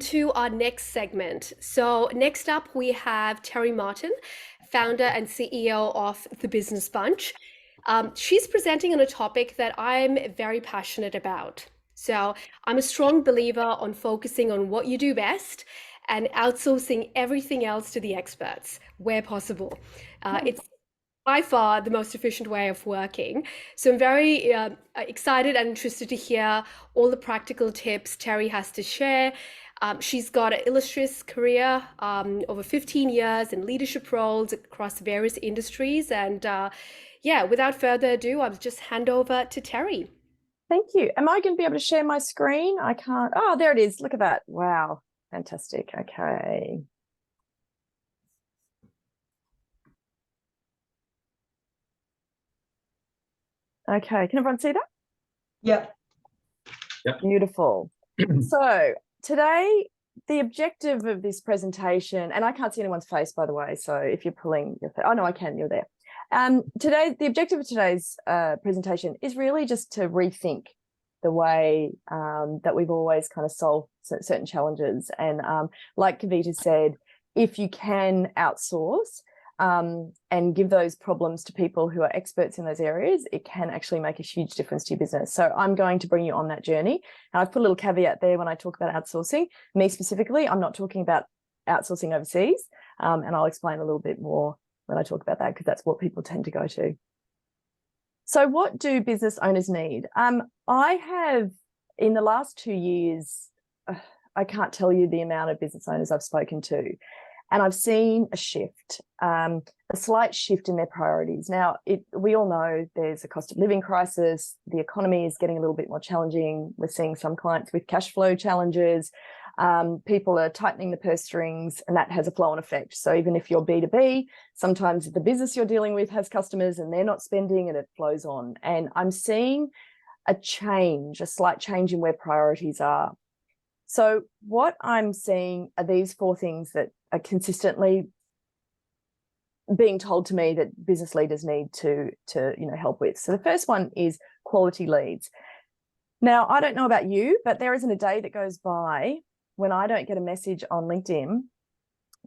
To our next segment. So, next up, we have Terri Martin, founder and CEO of The Business Bunch. She's presenting on a topic that I'm very passionate about. So, I'm a strong believer on focusing on what you do best and outsourcing everything else to the experts where possible. It's by far the most efficient way of working. So I'm very excited and interested to hear all the practical tips Terri has to share. She's got an illustrious career, over 15 years in leadership roles across various industries. And yeah, without further ado, I'll just hand over to Terri. Thank you. Am I going to be able to share my screen? I can't. Oh, there it is. Look at that. Wow. Fantastic. Okay. Okay. Can everyone see that? Yep. Beautiful. So today, the objective of this presentation, and I can't see anyone's face, by the way. So if you're pulling your face, oh no, I can. You're there. Today, the objective of today's presentation is really just to rethink the way that we've always kind of solved certain challenges. And like Kavita said, if you can outsource and give those problems to people who are experts in those areas, it can actually make a huge difference to your business. So I'm going to bring you on that journey. And I've put a little caveat there when I talk about outsourcing. Me specifically, I'm not talking about outsourcing overseas. And I'll explain a little bit more when I talk about that, because that's what people tend to go to. So what do business owners need? I have, in the last 2 years, I can't tell you the amount of business owners I've spoken to, and I've seen a shift, a slight shift in their priorities. Now, we all know there's a cost of living crisis. The economy is getting a little bit more challenging. We're seeing some clients with cash flow challenges. People are tightening the purse strings, and that has a flow-on effect. So even if you're B2B, sometimes the business you're dealing with has customers and they're not spending, and it flows on. And I'm seeing a change, a slight change in where priorities are. So what I'm seeing are these 4 things that are consistently being told to me that business leaders need to help with. So the first one is quality leads. Now, I don't know about you, but there isn't a day that goes by when I don't get a message on LinkedIn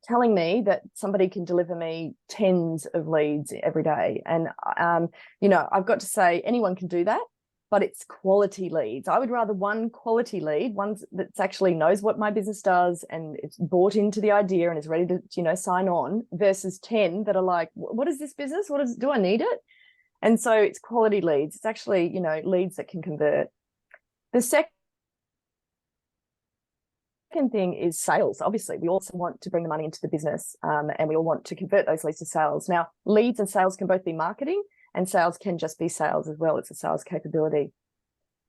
telling me that somebody can deliver me tens of leads every day. And, I've got to say anyone can do that, but it's quality leads. I would rather one quality lead, one that actually knows what my business does and it's bought into the idea and is ready to, sign on, versus 10 that are like, what is this business? Do I need it? And so it's quality leads. It's actually, leads that can convert. The second thing is sales. Obviously, we also want to bring the money into the business, and we all want to convert those leads to sales. Now, leads and sales can both be marketing, and sales can just be sales as well. It's a sales capability.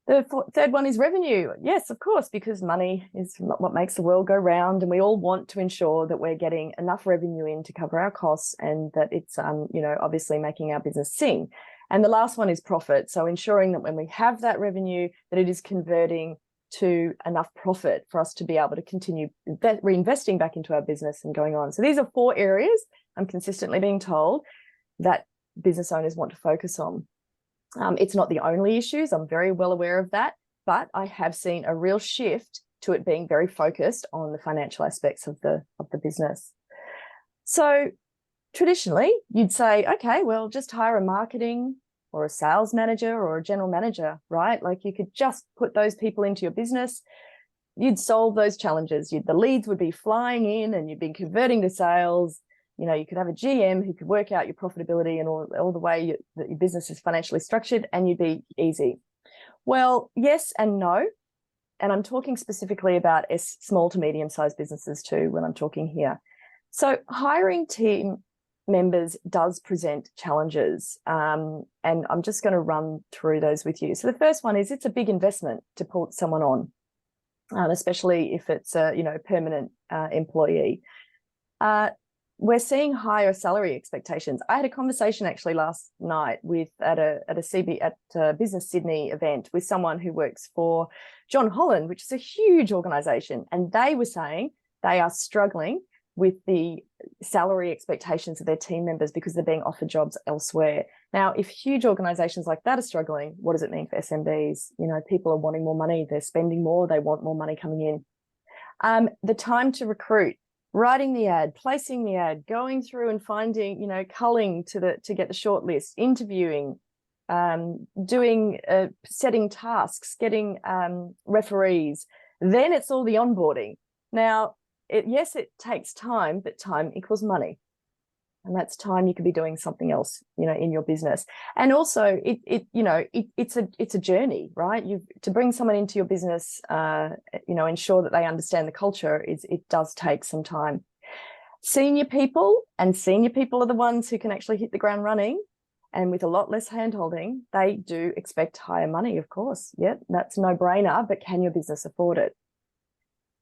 The third one is revenue. Yes, of course, because money is what makes the world go round, and we all want to ensure that we're getting enough revenue in to cover our costs, and that it's, obviously making our business sing. And the last one is profit. So ensuring that when we have that revenue, that it is converting to enough profit for us to be able to continue reinvesting back into our business and going on. So these are 4 areas I'm consistently being told that business owners want to focus on. It's not the only issues. I'm very well aware of that, but I have seen a real shift to it being very focused on the financial aspects of the business. So traditionally, you'd say, okay, well, just hire a marketing or a sales manager or a general manager, right? Like you could just put those people into your business. You'd solve those challenges. The leads would be flying in and you'd be converting to sales. You could have a GM who could work out your profitability and all the way that your business is financially structured, and you'd be easy. Well, yes and no. And I'm talking specifically about small to medium-sized businesses too when I'm talking here. So hiring team members does present challenges, and I'm just going to run through those with you. So the first one is it's a big investment to put someone on, especially if it's a permanent employee. We're seeing higher salary expectations. I had a conversation actually last night at a Business Sydney event with someone who works for John Holland, which is a huge organisation, and they were saying they are struggling with the salary expectations of their team members because they're being offered jobs elsewhere. Now, if huge organisations like that are struggling, what does it mean for SMBs? People are wanting more money, they're spending more, they want more money coming in. The time to recruit, writing the ad, placing the ad, going through and finding, you know, culling to get the short list, interviewing, doing setting tasks, getting referees. Then it's all the onboarding. Now, yes, it takes time, but time equals money. And that's time you could be doing something else, you know, in your business. And also it's a journey, right? To bring someone into your business, you know, ensure that they understand the culture, it does take some time. Senior people are the ones who can actually hit the ground running, and with a lot less handholding, they do expect higher money, of course. Yep, that's no brainer, but can your business afford it?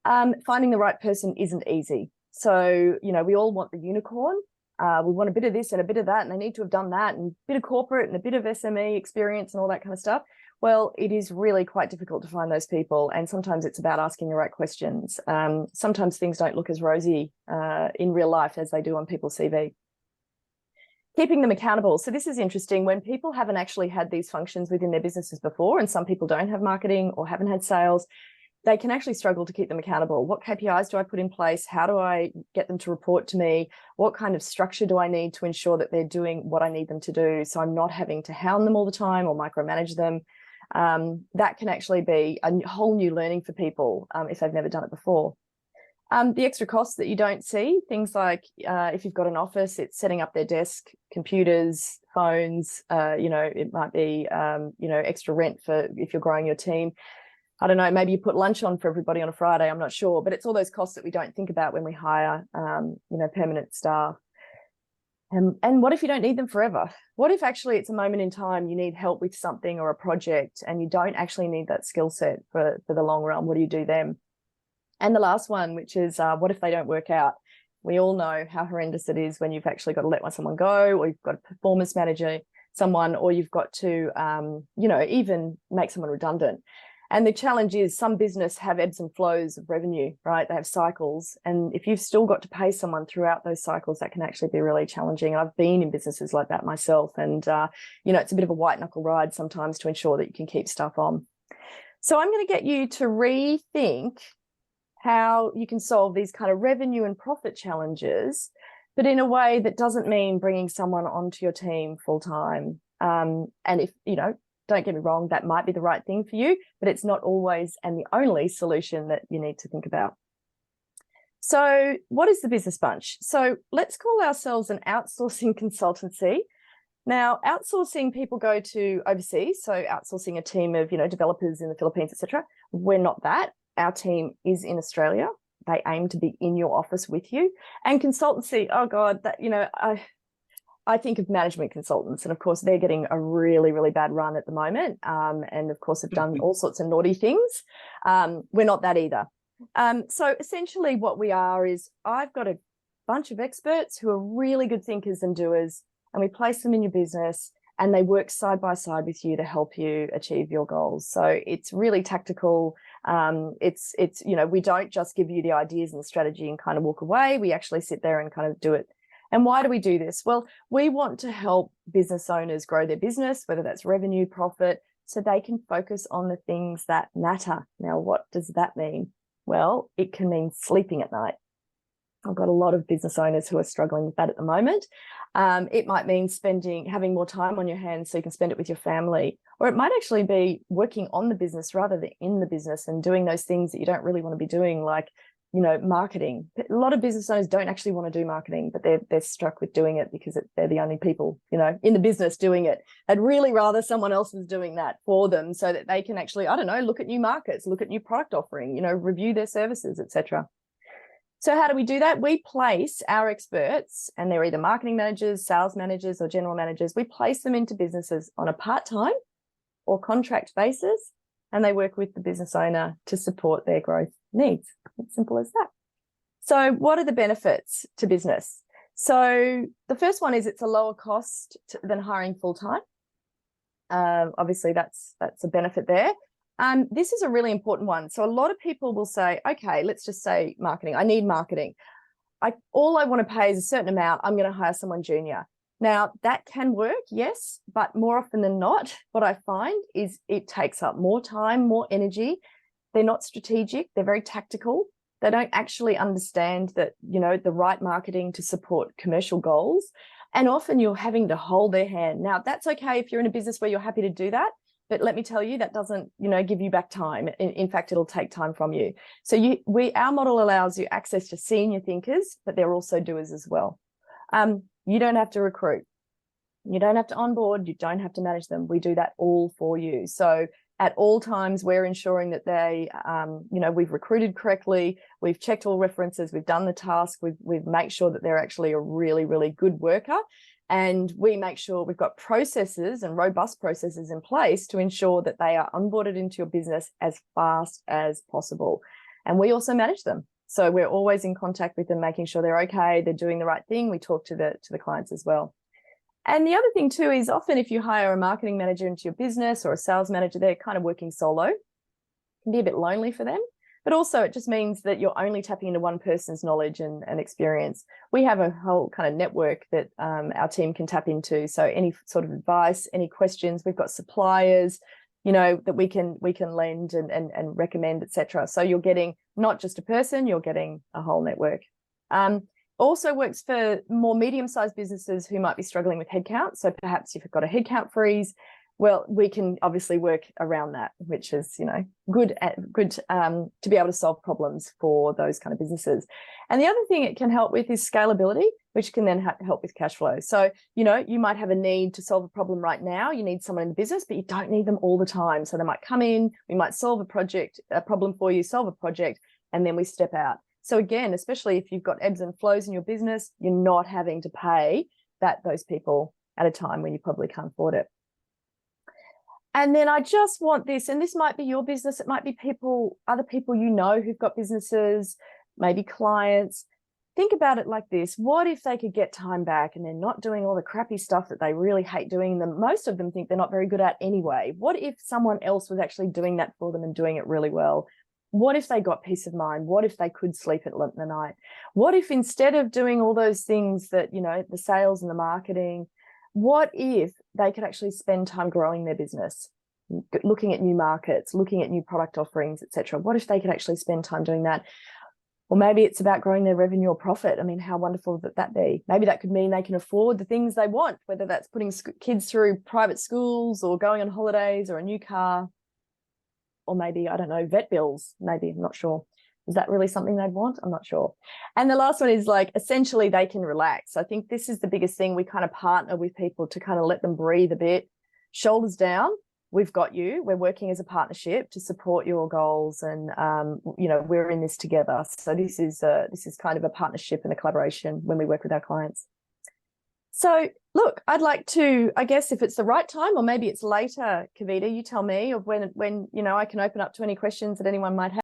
Finding the right person isn't easy. So, you know, we all want the unicorn. We want a bit of this and a bit of that, and they need to have done that, and a bit of corporate and a bit of SME experience and all that kind of stuff. Well, it is really quite difficult to find those people, and sometimes it's about asking the right questions. Sometimes things don't look as rosy in real life as they do on people's CV. Keeping them accountable. So this is interesting. When people haven't actually had these functions within their businesses before, and some people don't have marketing or haven't had sales, they can actually struggle to keep them accountable. What KPIs do I put in place? How do I get them to report to me? What kind of structure do I need to ensure that they're doing what I need them to do, so I'm not having to hound them all the time or micromanage them? That can actually be a whole new learning for people if they've never done it before. The extra costs that you don't see, things like if you've got an office, it's setting up their desk, computers, phones, you know, it might be, you know, extra rent for if you're growing your team. I don't know, maybe you put lunch on for everybody on a Friday, I'm not sure, but it's all those costs that we don't think about when we hire, you know, permanent staff. And what if you don't need them forever? What if actually it's a moment in time you need help with something or a project and you don't actually need that skill set for the long run? What do you do then? And the last one, which is what if they don't work out? We all know how horrendous it is when you've actually got to let someone go, or you've got a performance manager, someone, or you've got to, you know, even make someone redundant. And the challenge is some business have ebbs and flows of revenue, right? They have cycles. And if you've still got to pay someone throughout those cycles, that can actually be really challenging. And I've been in businesses like that myself. And, you know, it's a bit of a white knuckle ride sometimes to ensure that you can keep stuff on. So I'm going to get you to rethink how you can solve these kind of revenue and profit challenges, but in a way that doesn't mean bringing someone onto your team full time. And if, you know, don't get me wrong, that might be the right thing for you, but it's not always and the only solution that you need to think about. So what is the Business Bunch? So let's call ourselves an outsourcing consultancy. Now, outsourcing, people go to overseas, so outsourcing a team of, you know, developers in the Philippines, etc. We're not that. Our team is in Australia. They aim to be in your office with you. And consultancy, oh God, that, you know, I think of management consultants, and of course they're getting a really, really bad run at the moment, and of course have done all sorts of naughty things. We're not that either. So essentially what we are is I've got a bunch of experts who are really good thinkers and doers, and we place them in your business and they work side by side with you to help you achieve your goals. So it's really tactical. It's you know, we don't just give you the ideas and the strategy and kind of walk away. We actually sit there and kind of do it. And why do we do this? Well, we want to help business owners grow their business, whether that's revenue, profit, so they can focus on the things that matter. Now, what does that mean? Well, it can mean sleeping at night. I've got a lot of business owners who are struggling with that at the moment. It might mean having more time on your hands so you can spend it with your family, or it might actually be working on the business rather than in the business and doing those things that you don't really want to be doing, like, you know, marketing. A lot of business owners don't actually want to do marketing, but they're struck with doing it because they're the only people, you know, in the business doing it. They'd really rather someone else is doing that for them so that they can actually, I don't know, look at new markets, look at new product offering, you know, review their services, etc. So how do we do that? We place our experts, and they're either marketing managers, sales managers, or general managers. We place them into businesses on a part-time or contract basis, and they work with the business owner to support their growth needs. It's simple as that. So what are the benefits to business? So the first one is it's a lower cost than hiring full-time. Obviously, that's a benefit there. This is a really important one. So a lot of people will say, okay, let's just say marketing. I need marketing. All I want to pay is a certain amount. I'm going to hire someone junior. Now, that can work, yes, but more often than not, what I find is it takes up more time, more energy. They're not strategic. They're very tactical. They don't actually understand that, the right marketing to support commercial goals. And often you're having to hold their hand. Now, that's okay if you're in a business where you're happy to do that. But let me tell you, that doesn't, give you back time. In fact, it'll take time from you. So our model allows you access to senior thinkers, but they're also doers as well. You don't have to recruit. You don't have to onboard. You don't have to manage them. We do that all for you. So at all times, we're ensuring that they, we've recruited correctly. We've checked all references. We've done the task. We've made sure that they're actually a really, really good worker. And we make sure we've got processes and robust processes in place to ensure that they are onboarded into your business as fast as possible. And we also manage them. So we're always in contact with them, making sure they're okay, they're doing the right thing. We talk to the clients as well. And the other thing too is often if you hire a marketing manager into your business or a sales manager, they're kind of working solo. It can be a bit lonely for them. But also it just means that you're only tapping into one person's knowledge and experience. We have a whole kind of network that our team can tap into. So any sort of advice, any questions, we've got suppliers, that we can lend and recommend, etc. So you're getting not just a person, you're getting a whole network. Also works for more medium-sized businesses who might be struggling with headcount. So perhaps if you've got a headcount freeze, well, we can obviously work around that, which is, good to be able to solve problems for those kind of businesses. And the other thing it can help with is scalability, which can then help with cash flow. So, you might have a need to solve a problem right now. You need someone in the business, but you don't need them all the time. So they might come in, we might solve a problem for you, solve a project, and then we step out. So again, especially if you've got ebbs and flows in your business, you're not having to pay those people at a time when you probably can't afford it. And then I just want this, and this might be your business, it might be other people who've got businesses, maybe clients. Think about it like this. What if they could get time back and they're not doing all the crappy stuff that they really hate doing? Most of them think they're not very good at anyway. What if someone else was actually doing that for them and doing it really well? What if they got peace of mind? What if they could sleep at the night? What if instead of doing all those things that, the sales and the marketing, what if they could actually spend time growing their business, looking at new markets, looking at new product offerings, etc.? What if they could actually spend time doing that? Or maybe it's about growing their revenue or profit. I mean, how wonderful would that be? Maybe that could mean they can afford the things they want, whether that's putting kids through private schools or going on holidays or a new car. Or maybe, I don't know, vet bills, maybe, I'm not sure. Is that really something they'd want? I'm not sure. And the last one is essentially they can relax. I think this is the biggest thing. We kind of partner with people to kind of let them breathe a bit. Shoulders down, we've got you. We're working as a partnership to support your goals and, we're in this together. So this is kind of a partnership and a collaboration when we work with our clients. So look, I'd like to, I guess if it's the right time or maybe it's later, Kavita, you tell me of when I can open up to any questions that anyone might have.